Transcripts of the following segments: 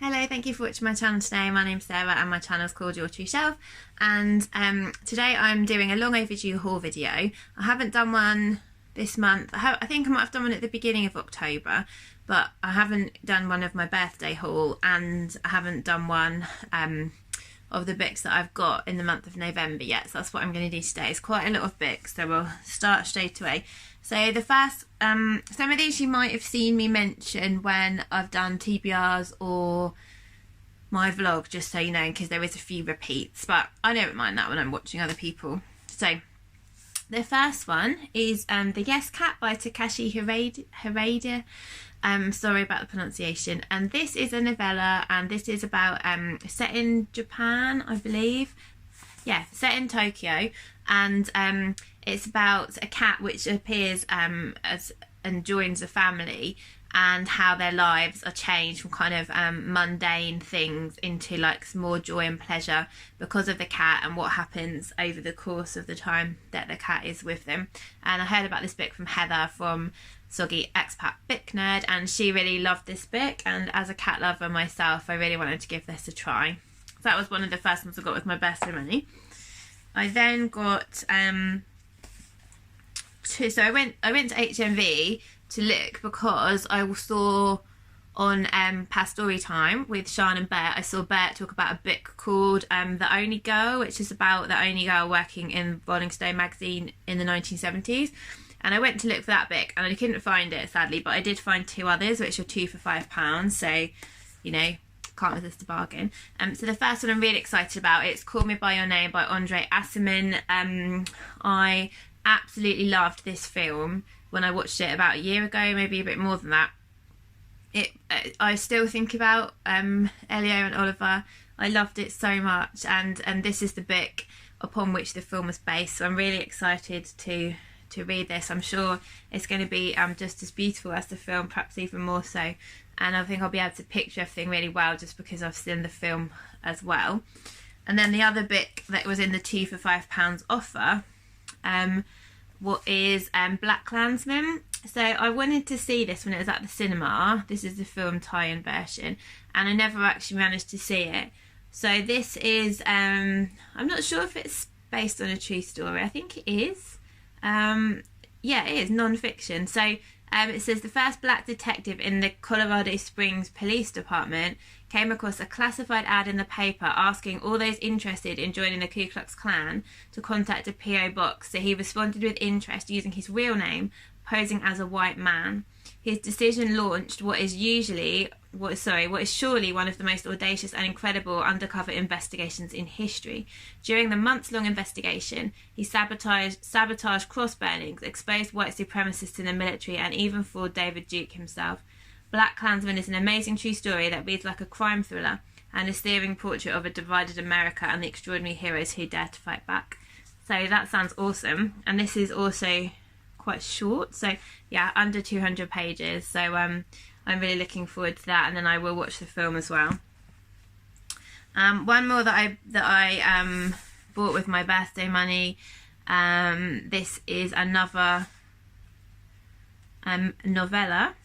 Hello, thank you for watching my channel today. My name's Sarah and my channel is called Your True Shelf, and today I'm doing a long overdue haul video. I haven't done one this month. I think I might have done one at the beginning of October, but I haven't done one of my birthday haul, and I haven't done one of the books that I've got in the month of November yet, so that's what I'm going to do today. It's quite a lot of books, so we'll start straight away. So the first, some of these you might have seen me mention when I've done TBRs or my vlog, just so you know, because there is a few repeats, but I don't mind that when I'm watching other people. So the first one is The Yes Cat by Takashi Hiraide. Sorry about the pronunciation. And this is a novella, and this is about set in Japan, I believe. Yeah, set in Tokyo, and it's about a cat which appears as and joins a family, and how their lives are changed from kind of mundane things into like more joy and pleasure because of the cat, and what happens over the course of the time that the cat is with them. And I heard about this book from Heather from Soggy Expat Book Nerd, and she really loved this book, and as a cat lover myself, I really wanted to give this a try. So that was one of the first ones I got with my birthday money. I then got so I went to HMV to look, because I saw on Past Story Time with Sean and Bert, I saw Bert talk about a book called The Only Girl, which is about the only girl working in Rolling Stone magazine in the 1970s. And I went to look for that book and I couldn't find it, sadly, but I did find two others which were 2 for £5, so you know, can't resist a bargain. So the first one I'm really excited about, it's Call Me By Your Name by Andre Aciman. I absolutely loved this film when I watched it about a year ago, maybe a bit more than that. I still think about Elio and Oliver. I loved it so much, and this is the book upon which the film was based, so I'm really excited to read this. I'm sure it's going to be just as beautiful as the film, perhaps even more so, and I think I'll be able to picture everything really well just because I've seen the film as well. And then the other book that was in the 2 for £5 offer what is Black Klansman. So I wanted to see this when it was at the cinema. This is the film tie-in version, and I never actually managed to see it. So this is I'm not sure if it's based on a true story. I think it is. Yeah, it is non-fiction. So it says the first black detective in the Colorado Springs Police Department came across a classified ad in the paper asking all those interested in joining the Ku Klux Klan to contact a P.O. box. So he responded with interest using his real name, posing as a white man. His decision launched what is surely one of the most audacious and incredible undercover investigations in history. During the months-long investigation, he sabotaged cross burnings, exposed white supremacists in the military, and even fooled David Duke himself. Black Klansman is an amazing true story that reads like a crime thriller, and a stirring portrait of a divided America and the extraordinary heroes who dare to fight back. So that sounds awesome, and this is also quite short, so yeah, under 200 pages, so I'm really looking forward to that, and then I will watch the film as well. One more that I bought with my birthday money. This is another novella,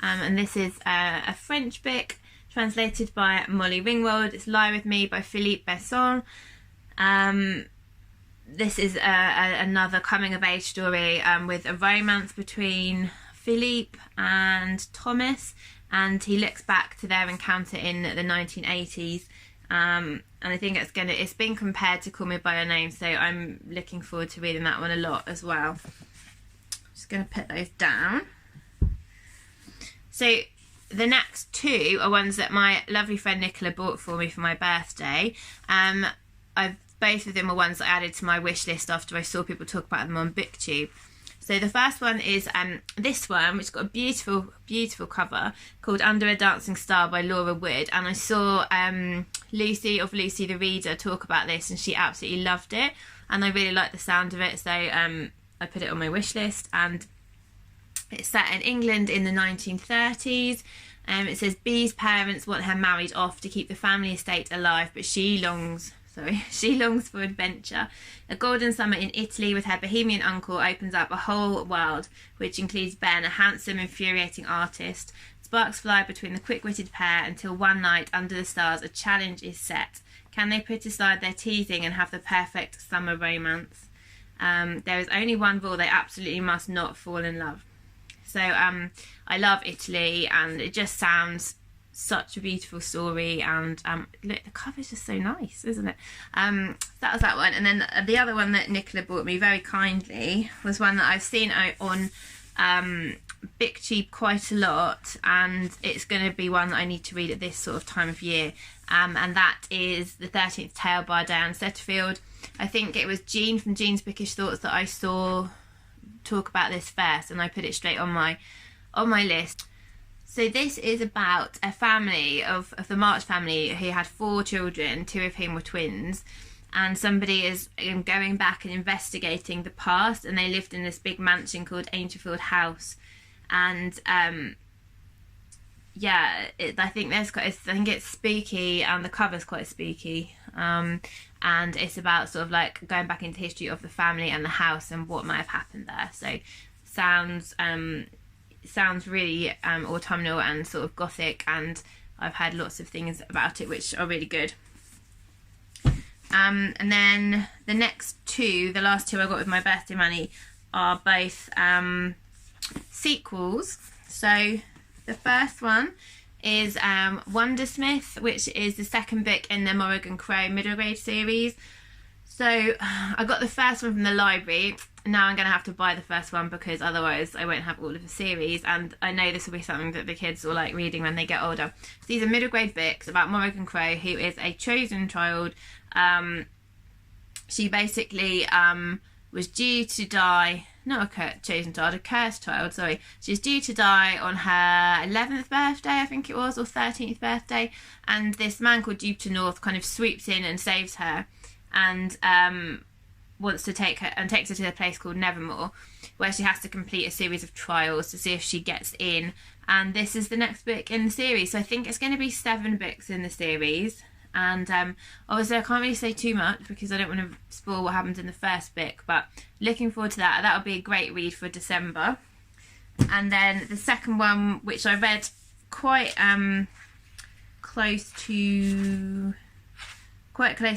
and this is a French book translated by Molly Ringwald. It's Lie With Me by Philippe Besson. This is another coming-of-age story with a romance between Philippe and Thomas, and he looks back to their encounter in the 1980s, and I think it's been compared to Call Me By Your Name, so I'm looking forward to reading that one a lot as well. Just going to put those down. So the next two are ones that my lovely friend Nicola bought for me for my birthday. Both of them are ones that I added to my wish list after I saw people talk about them on BookTube. So the first one is this one, which has got a beautiful, beautiful cover, called Under a Dancing Star by Laura Wood. And I saw Lucy of Lucy the Reader talk about this, and she absolutely loved it. And I really like the sound of it, so I put it on my wish list. And it's set in England in the 1930s. It says Bee's parents want her married off to keep the family estate alive, but she longs for adventure. A golden summer in Italy with her bohemian uncle opens up a whole world, which includes Ben, a handsome, infuriating artist, Sparks fly between the quick-witted pair until one night under the stars a challenge is set. Can they put aside their teasing and have the perfect summer romance? There is only one rule: they absolutely must not fall in love. So I love Italy, and it just sounds such a beautiful story, and look, the cover's just so nice, isn't it? That was that one. And then the other one that Nicola bought me very kindly was one that I've seen out on Big Cheap quite a lot, and it's going to be one that I need to read at this sort of time of year, and that is The 13th Tale by Diane Setterfield. I think it was Jean from Jean's Bookish Thoughts that I saw talk about this first, and I put it straight on my list. So this is about a family of the March family who had 4 children, 2 of whom were twins, and somebody is going back and investigating the past, and they lived in this big mansion called Angelfield House. And I think it's spooky, and the cover's quite spooky, and it's about sort of like going back into history of the family and the house and what might have happened there. So sounds really autumnal and sort of gothic, and I've heard lots of things about it which are really good. And then the next 2, the last 2 I got with my birthday money, are both sequels. So the first one is Wundersmith, which is the second book in the Morrigan Crowe middle grade series. So I got the first one from the library. Now I'm going to have to buy the first one because otherwise I won't have all of the series, and I know this will be something that the kids will like reading when they get older. So these are middle grade books about Morrigan Crowe, who is a chosen child. She basically was due to die, not a chosen child, a cursed child, sorry. She's due to die on her 11th birthday, I think it was, or 13th birthday, and this man called Jupiter North kind of swoops in and saves her, and wants to take her and takes her to a place called Nevermore, where she has to complete a series of trials to see if she gets in. And this is the next book in the series, so I think it's going to be 7 books in the series. And obviously I can't really say too much because I don't want to spoil what happens in the first book, but looking forward to that. That'll be a great read for December. And then the second one, which I read quite close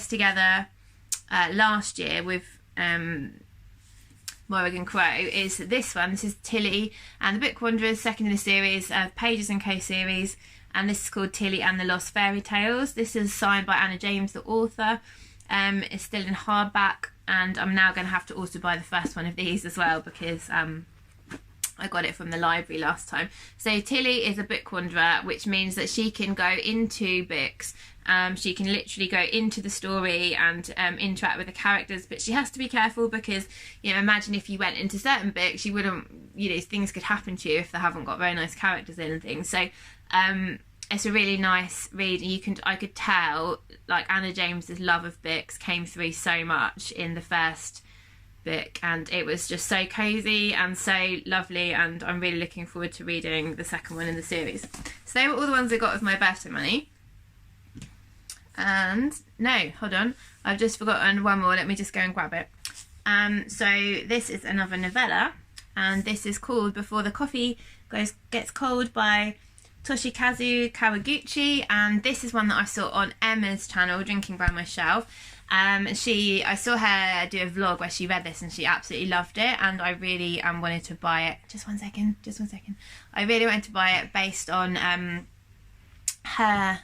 together last year with Morrigan Crowe, is this one. This is Tilly and the Book Wanderers, second in the series, Pages and Co series, and this is called Tilly and the Lost Fairytales. This is signed by Anna James, the author. It's still in hardback, and I'm now going to have to also buy the first one of these as well because I got it from the library last time. So Tilly is a book wanderer, which means that she can go into books. She can literally go into the story and interact with the characters, but she has to be careful because, imagine if you went into certain books, you wouldn't, things could happen to you if they haven't got very nice characters in and things. So it's a really nice read. I could tell, like, Anna James's love of books came through so much in the first book, and it was just so cozy and so lovely, and I'm really looking forward to reading the second one in the series. So they were all the ones I got with my birthday money. And no, hold on, I've just forgotten one more. Let me just go and grab it. So this is another novella, and this is called Before the Coffee Gets Cold by Toshikazu Kawaguchi, and this is one that I saw on Emma's channel, Drinking by Myself. I saw her do a vlog where she read this and she absolutely loved it, and I really wanted to buy it. Just one second. I really wanted to buy it based on her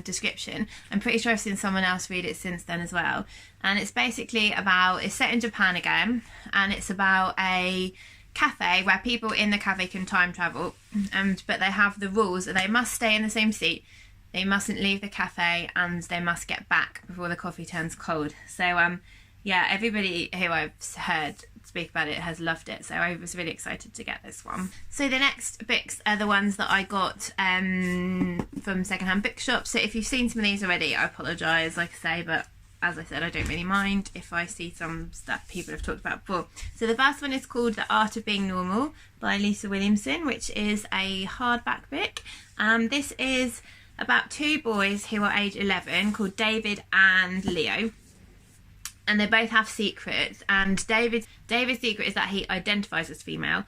description. I'm pretty sure I've seen someone else read it since then as well, and it's basically it's set in Japan again, and it's about a cafe where people in the cafe can time travel, but they have the rules that they must stay in the same seat, they mustn't leave the cafe, and they must get back before the coffee turns cold. So everybody who I've heard speak about it has loved it, so I was really excited to get this one. So the next books are the ones that I got from secondhand bookshops. So if you've seen some of these already, I apologise, like I say, but as I said, I don't really mind if I see some stuff people have talked about before. So the first one is called The Art of Being Normal by ELISA Williamson, which is a hardback book. This is about 2 boys who are age 11 called David and Leo. And they both have secrets, and David's secret is that he identifies as female,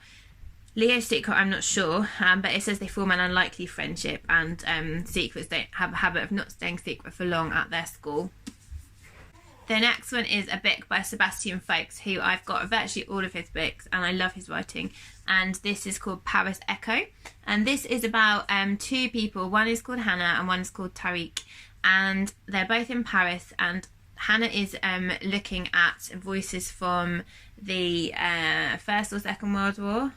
Leo's secret, I'm not sure, but it says they form an unlikely friendship, and secrets don't have a habit of not staying secret for long at their school. The next one is a book by Sebastian Faulks, who I've got virtually all of his books, and I love his writing. And this is called Paris Echo. And this is about two people. One is called Hannah and one is called Tariq. And they're both in Paris. And Hannah is looking at voices from the First or Second World War,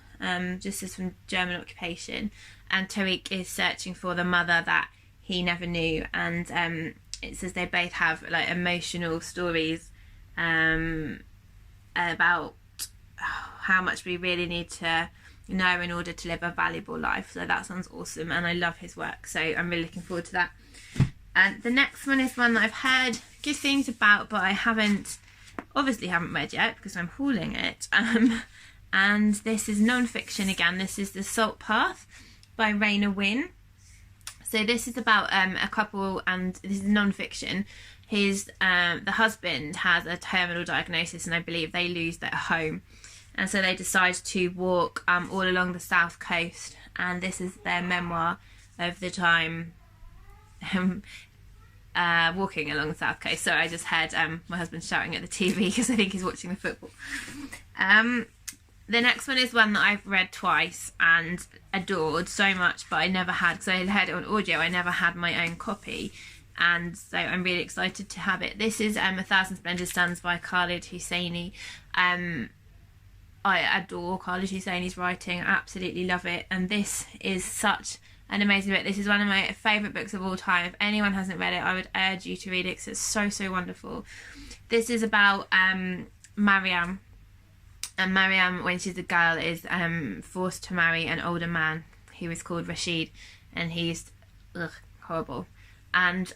just as from German occupation. And Tariq is searching for the mother that he never knew. And it says they both have like emotional stories about how much we really need to know in order to live a valuable life. So that sounds awesome, and I love his work, so I'm really looking forward to that. And the next one is one that I've heard good things about, but I obviously haven't read yet because I'm hauling it. And this is non-fiction again. This is The Salt Path by Raynor Winn. So this is about a couple, and this is non-fiction. The husband has a terminal diagnosis, and I believe they lose their home. And so they decide to walk all along the south coast, and this is their memoir of the time walking along the south coast. So I just heard my husband shouting at the TV because I think he's watching the football. The next one is one that I've read twice and adored so much, but I never had, because I heard it on audio, I never had my own copy. And so I'm really excited to have it. This is A Thousand Splendid Suns by Khaled Hosseini. I adore Khaled Hosseini's writing, I absolutely love it. And this is such an amazing book. This is one of my favourite books of all time. If anyone hasn't read it, I would urge you to read it because it's so, so wonderful. This is about Mariam. And Mariam, when she's a girl, is forced to marry an older man who is called Rashid, and he's horrible. And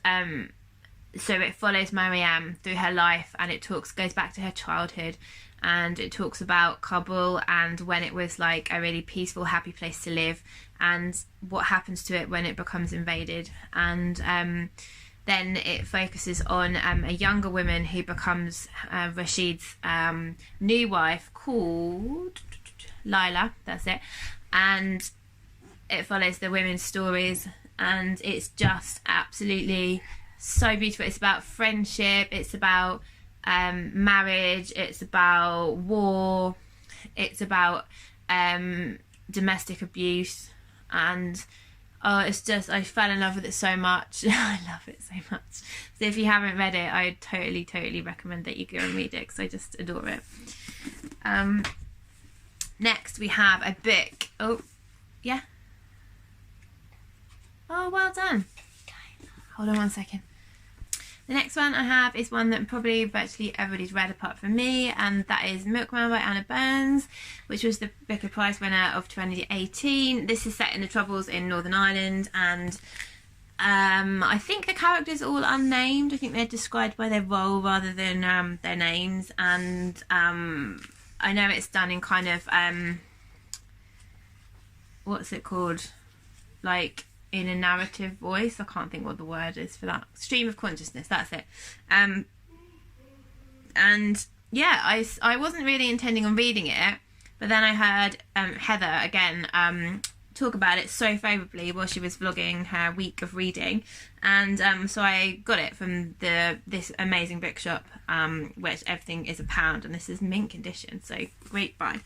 so it follows Mariam through her life, and it goes back to her childhood, and it talks about Kabul and when it was like a really peaceful, happy place to live, and what happens to it when it becomes invaded. And then it focuses on a younger woman who becomes Rashid's new wife, called Lila, that's it. And it follows the women's stories, and it's just absolutely so beautiful. It's about friendship, it's about marriage, it's about war, it's about domestic abuse, and it's just, I fell in love with it so much. I love it so much. So if you haven't read it, I totally recommend that you go and read it, because I just adore it. Next we have a book. Oh, yeah. Oh, well done. Hold on one second. The next one I have is one that probably virtually everybody's read apart from me, and that is Milkman by Anna Burns, which was the Booker Prize winner of 2018. This is set in the Troubles in Northern Ireland, and I think the characters are all unnamed. I think they're described by their role rather than their names, and I know it's done in kind of what's it called, like in a narrative voice. I can't think what the word is for that. Stream of consciousness, that's it. And yeah, I wasn't really intending on reading it, but then I heard Heather again talk about it so favourably while she was vlogging her week of reading, and so I got it from this amazing bookshop, which everything is £1, and this is mint condition, so great buy.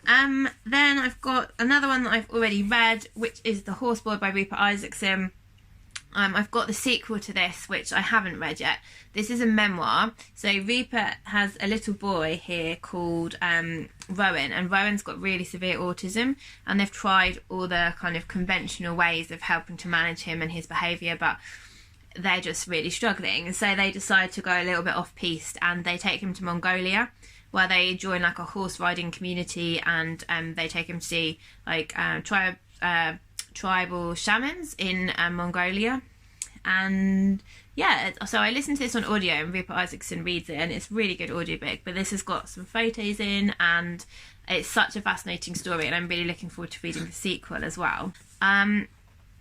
Then I've got another one that I've already read, which is The Horseboard by Rupert Isaacson. I've got the sequel to this, which I haven't read yet. This is a memoir. So Rupert has a little boy here called Rowan, and Rowan's got really severe autism, and they've tried all the kind of conventional ways of helping to manage him and his behaviour, but they're just really struggling. And so they decide to go a little bit off-piste, and they take him to Mongolia, where they join like a horse riding community, and they take him to see like tribal shamans in Mongolia. And yeah, so I listened to this on audio, and Rupert Isaacson reads it, and it's a really good audiobook, but this has got some photos in, and it's such a fascinating story, and I'm really looking forward to reading the sequel as well.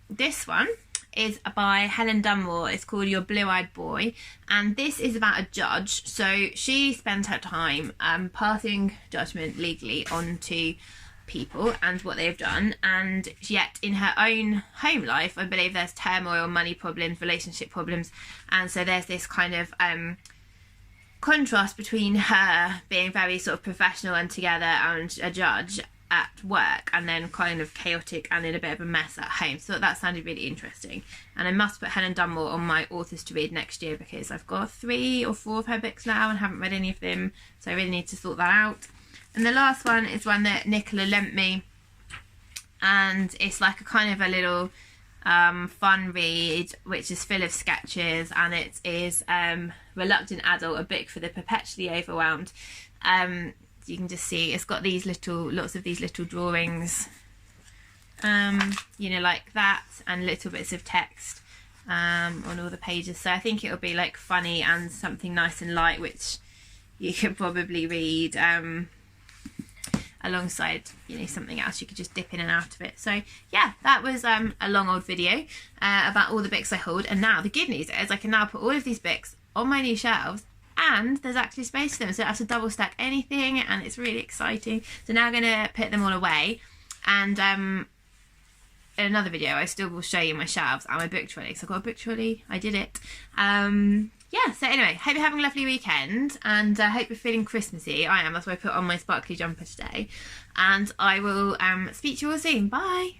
This one is by Helen Dunmore. It's called Your Blueeyed Boy, and this is about a judge. So she spends her time passing judgment legally onto people and what they've done, and yet in her own home life I believe there's turmoil, money problems, relationship problems, and so there's this kind of contrast between her being very sort of professional and together and a judge at work, and then kind of chaotic and in a bit of a mess at home. So that sounded really interesting, and I must put Helen Dunmore on my authors to read next year, because I've got 3 or 4 of her books now and haven't read any of them, so I really need to sort that out. And the last one is one that Nicola lent me, and it's like a kind of a little fun read, which is full of sketches, and it is Reluctant Adult, a book for the perpetually overwhelmed. You can just see it's got these lots of these little drawings, you know, like that, and little bits of text on all the pages. So I think it'll be like funny and something nice and light, which you could probably read alongside, you know, something else. You could just dip in and out of it. So yeah, that was a long old video about all the books I hold. And now the good news is I can now put all of these books on my new shelves, and there's actually space for them, so I don't have to double stack anything, and it's really exciting. So now I'm going to put them all away, and in another video I still will show you my shelves and my book trolley. So I've got a book trolley, I did it. Yeah, so anyway, hope you're having a lovely weekend, and I hope you're feeling Christmassy. I am, that's why I put on my sparkly jumper today, and I will speak to you all soon. Bye!